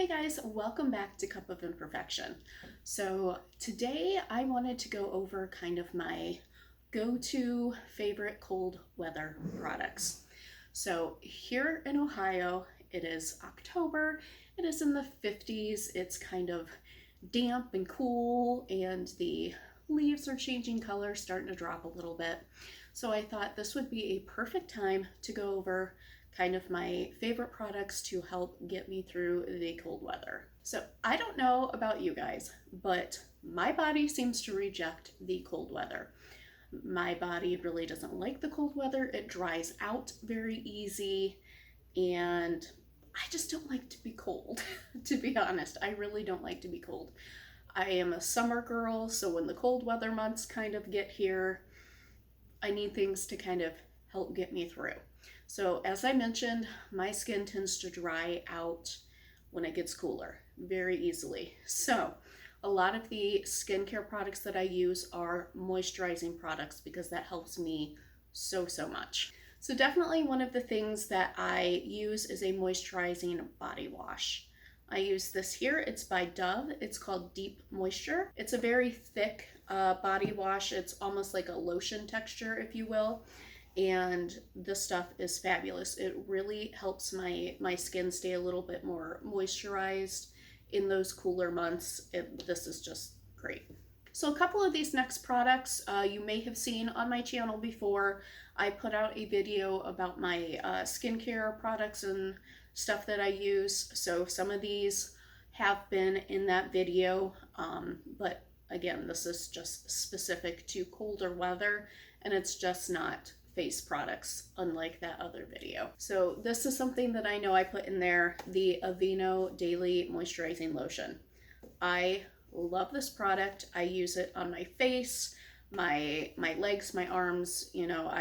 Hey guys, welcome back to Cup of Imperfection. So today I wanted to go over kind of my go-to favorite cold weather products. So here in Ohio, it is October, it is in the 50s, it's kind of damp and cool, and the leaves are changing color, starting to drop a little bit. So I thought this would be a perfect time to go over kind of my favorite products to help get me through the cold weather. So I don't know about you guys, but my body seems to reject the cold weather. My body really doesn't like the cold weather. It dries out very easy, and I just don't like to be cold. To be honest, I really don't like to be cold. I am a summer girl, so when the cold weather months kind of get here, I need things to kind of help get me through. So as I mentioned, my skin tends to dry out when it gets cooler very easily. So a lot of the skincare products that I use are moisturizing products because that helps me so much. So definitely one of the things that I use is a moisturizing body wash. I use this here. It's by Dove. It's called Deep Moisture. It's a very thick body wash. It's almost like a lotion texture, if you will. And this stuff is fabulous. It really helps my skin stay a little bit more moisturized in those cooler months. This is just great. So a couple of these next products you may have seen on my channel before. I put out a video about my skincare products and stuff that I use. So some of these have been in that video, but again, this is just specific to colder weather, and it's just not face products unlike that other video. So this is something that I know I put in there, the Aveeno Daily Moisturizing Lotion. I love this product. I use it on my face, my legs, my arms. You know,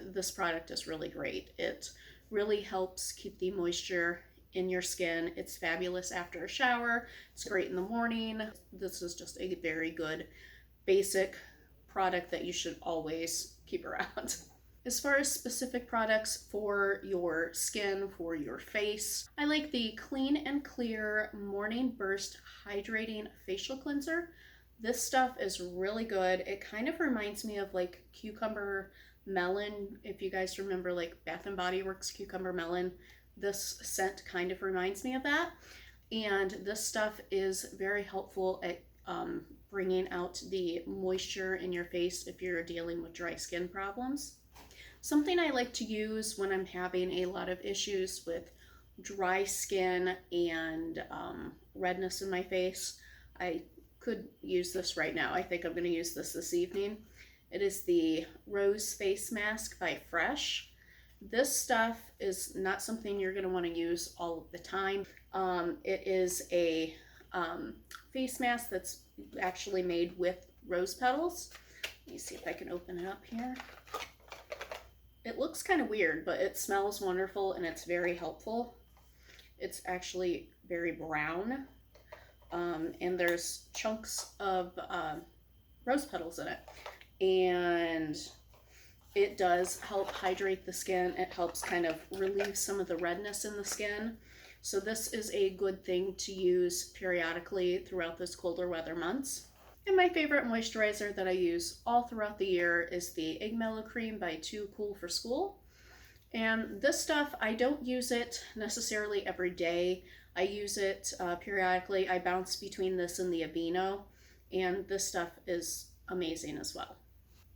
this product is really great. It really helps keep the moisture in your skin. It's fabulous after a shower. It's great in the morning. This is just a very good basic product that you should always keep around. As far as specific products for your skin, for your face, I like the Clean and Clear Morning Burst Hydrating Facial Cleanser. This stuff is really good. It kind of reminds me of like cucumber melon. If you guys remember like Bath and Body Works cucumber melon, this scent kind of reminds me of that. And this stuff is very helpful at bringing out the moisture in your face if you're dealing with dry skin problems. Something I like to use when I'm having a lot of issues with dry skin and redness in my face. I could use this right now. I think I'm going to use this evening. It is the Rose Face Mask by Fresh. This stuff is not something you're going to want to use all of the time. It is a face mask that's actually made with rose petals. Let me see if I can open it up here. It looks kind of weird, but it smells wonderful and it's very helpful. It's actually very brown, and there's chunks of rose petals in it. And it does help hydrate the skin. It helps kind of relieve some of the redness in the skin. So this is a good thing to use periodically throughout this colder weather months. And my favorite moisturizer that I use all throughout the year is the Egg Mellow Cream by Too Cool for School. And this stuff, I don't use it necessarily every day. I use it periodically. I bounce between this and the Aveeno, and this stuff is amazing as well.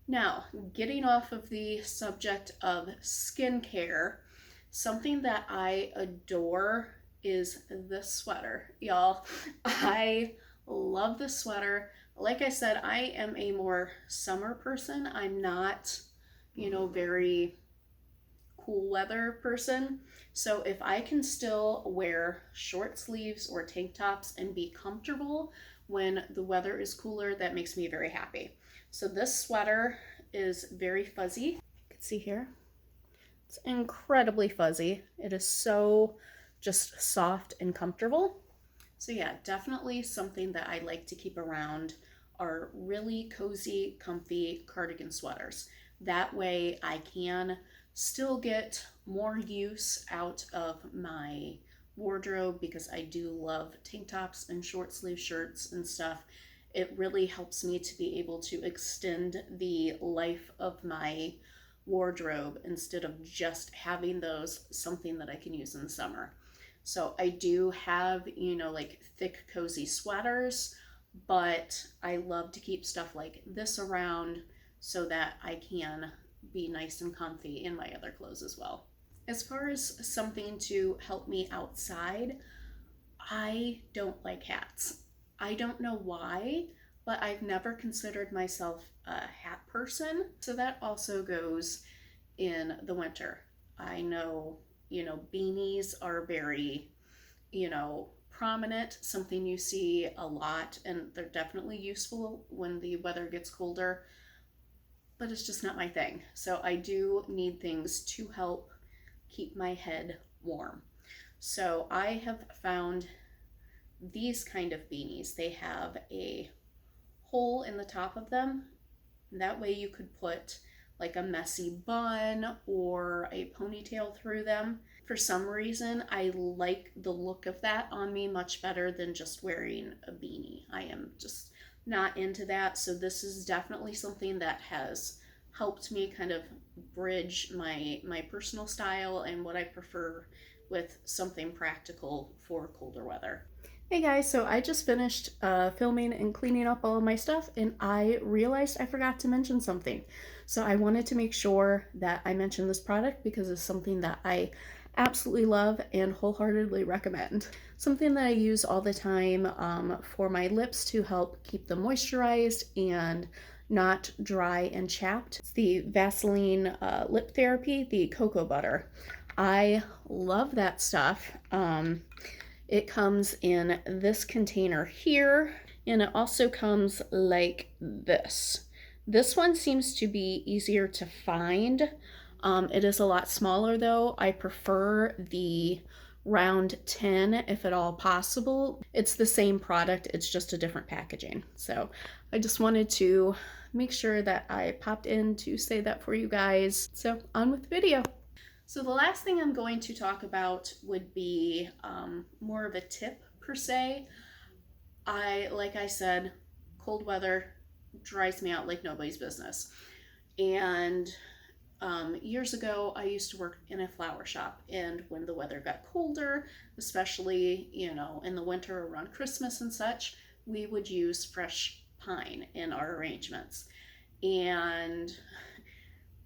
Now, getting off of the subject of skincare, something that I adore is this sweater. Y'all, I love this sweater. Like I said, I am a more summer person. I'm not, very cool weather person. So if I can still wear short sleeves or tank tops and be comfortable when the weather is cooler, that makes me very happy. So this sweater is very fuzzy. You can see here. It's incredibly fuzzy. It is so just soft and comfortable. So yeah, definitely something that I like to keep around are really cozy, comfy cardigan sweaters. That way I can still get more use out of my wardrobe, because I do love tank tops and short sleeve shirts and stuff, it really helps me to be able to extend the life of my wardrobe instead of just having those something that I can use in the summer. So I do have, like thick, cozy sweaters, but I love to keep stuff like this around so that I can be nice and comfy in my other clothes as well. As far as something to help me outside, I don't like hats. I don't know why, but I've never considered myself a hat person. So that also goes in the winter. I know, beanies are very, prominent, something you see a lot, and they're definitely useful when the weather gets colder, but it's just not my thing. So I do need things to help keep my head warm. So I have found these kind of beanies. They have a hole in the top of them. That way you could put like a messy bun or a ponytail through them. For some reason, I like the look of that on me much better than just wearing a beanie. I am just not into that. So this is definitely something that has helped me kind of bridge my personal style and what I prefer with something practical for colder weather. Hey guys, so I just finished filming and cleaning up all of my stuff, and I realized I forgot to mention something. So I wanted to make sure that I mentioned this product because it's something that I absolutely love and wholeheartedly recommend. Something that I use all the time for my lips to help keep them moisturized and not dry and chapped. It's the Vaseline Lip Therapy, the cocoa butter. I love that stuff. It comes in this container here, and it also comes like this. This one seems to be easier to find. It is a lot smaller though. I prefer the round tin if at all possible. It's the same product, it's just a different packaging. So I just wanted to make sure that I popped in to say that for you guys. So on with the video. So the last thing I'm going to talk about would be more of a tip per se. Like I said, cold weather dries me out like nobody's business. And years ago, I used to work in a flower shop, and when the weather got colder, especially, in the winter around Christmas and such, we would use fresh pine in our arrangements. And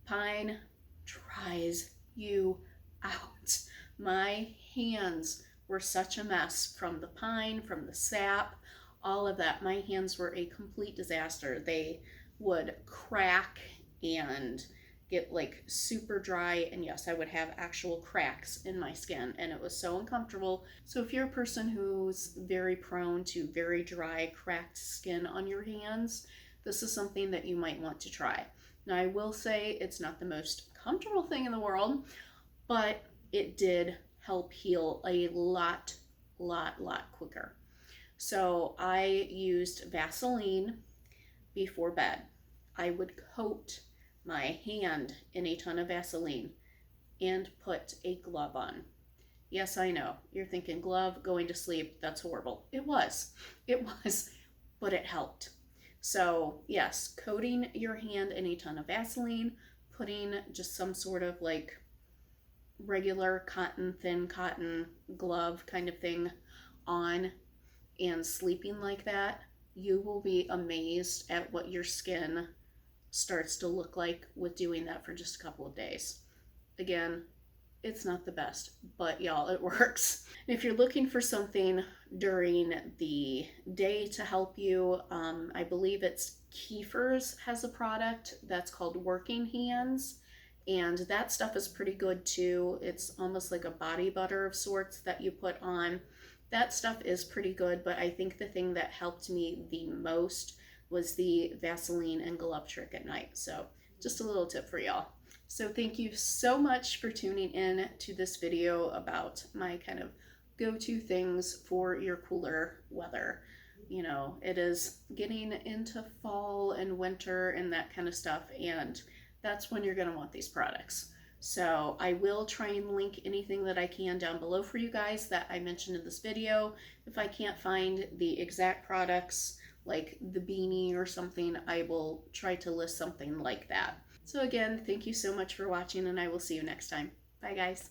pine dries you out. My hands were such a mess from the pine, from the sap, all of that. My hands were a complete disaster. They would crack and get like super dry, and yes, I would have actual cracks in my skin, and it was so uncomfortable. So if you're a person who's very prone to very dry, cracked skin on your hands, this is something that you might want to try. Now I will say it's not the most comfortable thing in the world, but it did help heal a lot quicker. So I used Vaseline before bed. I would coat my hand in a ton of Vaseline and put a glove on. Yes, I know. You're thinking glove, going to sleep, that's horrible. It was, but it helped. So yes, coating your hand in a ton of Vaseline, putting just some sort of like regular cotton, thin cotton glove kind of thing on and sleeping like that, you will be amazed at what your skin starts to look like with doing that for just a couple of days. Again, it's not the best, but y'all, it works. If you're looking for something during the day to help you, I believe it's Kiefer's has a product that's called Working Hands, and that stuff is pretty good too. It's almost like a body butter of sorts that you put on. That stuff is pretty good, but I think the thing that helped me the most was the Vaseline and glove trick at night. So just a little tip for y'all. So thank you so much for tuning in to this video about my kind of go-to things for your cooler weather. It is getting into fall and winter and that kind of stuff, and that's when you're going to want these products. So I will try and link anything that I can down below for you guys that I mentioned in this video. If I can't find the exact products like the beanie or something, I will try to list something like that. So again, thank you so much for watching, and I will see you next time. Bye guys.